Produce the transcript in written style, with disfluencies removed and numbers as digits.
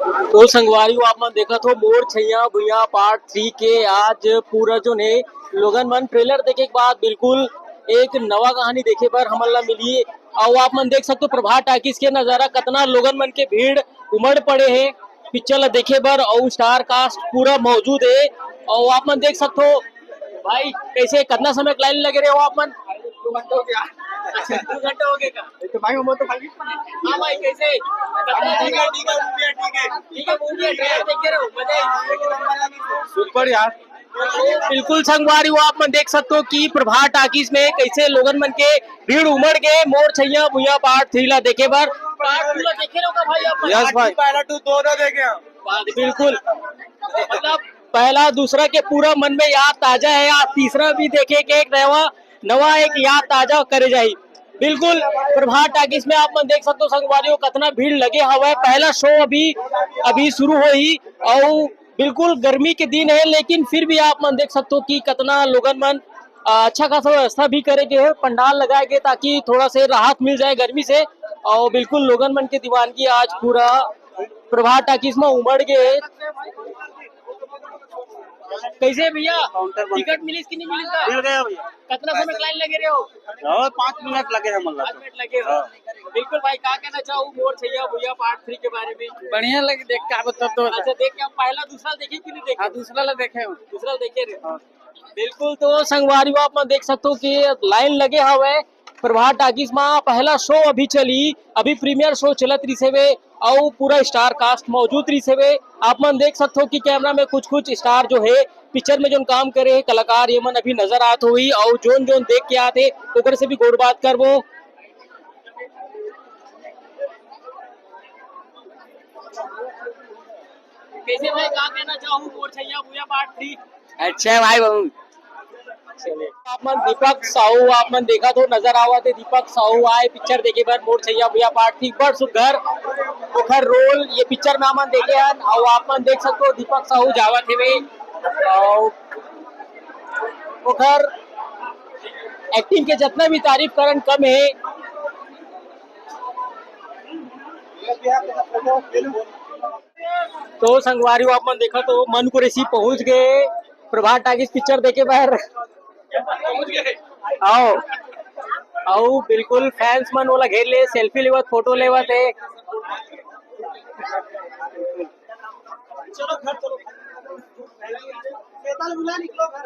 तो संगवारी आप मन देखा तो मोर छैया भुइया पार्ट 3 के आज पूरा जो ने लोगन मन ट्रेलर देखे के बाद बिल्कुल एक नवा कहानी देखे पर हमन ला मिली। और आप मन देख सकते हो प्रभात टाकिस के नजारा कितना लोगन मन के भीड़ उमड़ पड़े हैं पिक्चर ला देखे बर और स्टार कास्ट पूरा मौजूद है। और आप मन देख सकते हो भाई कैसे कितना समय लाइन लगे रहे हो आप मन। 2 घंटे हो गया। अच्छा 2 घंटे हो गए का तो भाई हम तो भाई हाँ भाई कैसे ठीक है मूवी है ट्रेलर देख के रहे हो मजा सुपर यार। बिल्कुल संगवारी हो आप मन देख सकते हो कि प्रभात टाकिस में कैसे लोगन मन के भीड़ उमड़ गए मोर छैया भुइया पार्ट 3 ला देखे बर। पार्ट 2 ला देखे रहो का भाई आप। यस भाई पहला 2 दोनों देखे हम बिल्कुल मतलब पहला दूसरा के पूरा मन में याद ताजा है आज तीसरा भी देखे के एक नवा एक याद ताजा करे जाए। बिल्कुल प्रभात टाकिस में आप मन देख सकते हो संगवारियों कितना भीड़ लगे हवा है पहला शो अभी अभी शुरू हो ही। और बिल्कुल गर्मी के दिन है लेकिन फिर भी आप मन देख सकते हो कि कितना लोगन मन अच्छा खासा व्यवस्था भी करे के है पंडाल लगाए गए ताकि थोड़ा से राहत मिल जाए गर्मी से। और बिल्कुल लोगन मन के दीवानगी आज पूरा प्रभात टाकिस में उमड़ गए। कैसे भैया टिकट मिली कि नहीं मिली था? मिल गया भैया। कितना समय लाइन लगे रहे हो? और 5 मिनट लगे हैं मतलब 5 मिनट लगे हो। बिल्कुल भाई क्या कहना चाहूँ मोर छैया भुइया पार्ट 3 के बारे में। बढ़िया लगे देख के आप तो। अच्छा देख के आप पहला दूसरा देखे कि नहीं देखे? हाँ दूसरा ला देखे हो। दूसरा देखे रहे। बिल्कुल तो संगवारी आप देख सकते हो कि लाइन लगे हवे प्रभात टाकिस में पहला शो अभी चली अभी प्रीमियर शो चलत रही से और पूरा स्टार कास्ट मौजूद रही से आप मन देख सकते हो कि कैमरा में कुछ कुछ स्टार जो है पिक्चर में जो काम करे है कलाकार ये मन अभी नजर आत हुई और जोन जोन देख के आते ओकर से भी गोड़ बात करबो। कैसे भाई क्या कहना चाहूँ मोर छैया भुइया पार्ट 3। अच्छा भाई बहुत आप मन दीपक साहू आप मन देखा तो नजर आवा थे दीपक साहू आए पिक्चर देखे बर मोर छैया भुइया पार्ट 3 बड़ सुघर ओखर रोल ये पिक्चर में मन देखे हन और आप मन देख सकते हो दीपक साहू जावत हेवे और ओखर एक्टिंग के जितना भी तारीफ करन कम है। तो संगवारी आप मन देखा तो मन को रेसी पहुंच गए प्रभात टाकिस पिक्चर देखे बाहर आओ आओ बिल्कुल फैंस मन वाला घेर ले सेल्फी लेवत फोटो लेवत है। चलो घर चलो बुला निकलो घर।